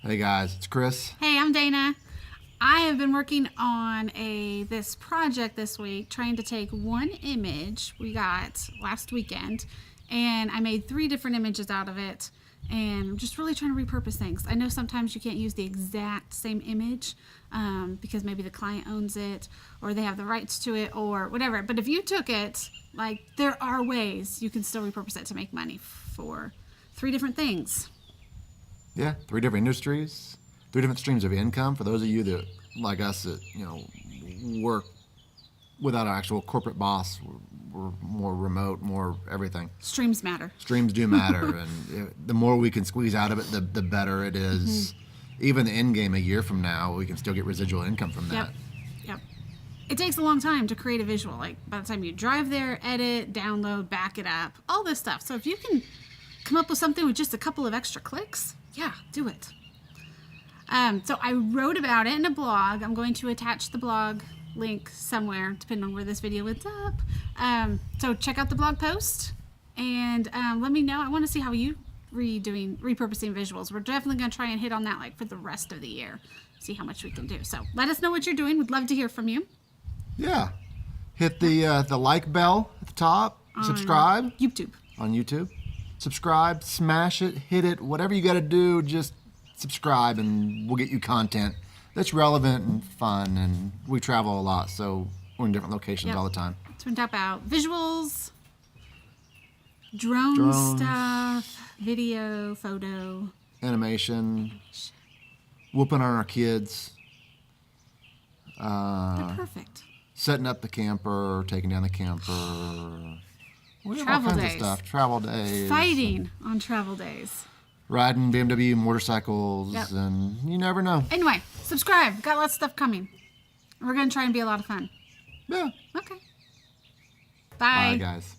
Hey guys, it's Chris. Hey, I'm Dana. I have been working on this project this week, trying to take one image we got last weekend, and I made 3 different images out of it, and I'm just really trying to repurpose things. I know sometimes you can't use the exact same image because maybe the client owns it or they have the rights to it or whatever, but if you took it, like, there are ways you can still repurpose it to make money for 3 different things. Yeah, 3 different industries, 3 different streams of income. For those of you that, like us, that work without an actual corporate boss, we're more remote, more everything. Streams matter. Streams do matter, and the more we can squeeze out of it, the better it is. Mm-hmm. Even the end game a year from now, we can still get residual income from that. Yep. It takes a long time to create a visual. Like, by the time you drive there, edit, download, back it up, all this stuff. So if you can come up with something with just a couple of extra clicks, yeah, do it. So I wrote about it in a blog. I'm going to attach the blog link somewhere, depending on where this video ends up. So check out the blog post and let me know. I want to see how you repurposing visuals. We're definitely going to try and hit on that like for the rest of the year. See how much we can do. So let us know what you're doing. We'd love to hear from you. Yeah. Hit the like bell at the top. Subscribe. On YouTube. Subscribe, smash it, hit it, whatever you got to do, just subscribe and we'll get you content that's relevant and fun. And we travel a lot, so we're in different locations all the time. So we talk about visuals, drone stuff, video, photo, animation, whooping on our kids. They're perfect. Setting up the camper, taking down the camper. We have travel all kinds days. of stuff. Travel days. Fighting on travel days. Riding BMW motorcycles, and you never know. Anyway, subscribe. Got lots of stuff coming. We're going to try and be a lot of fun. Yeah. Okay. Bye. Bye, guys.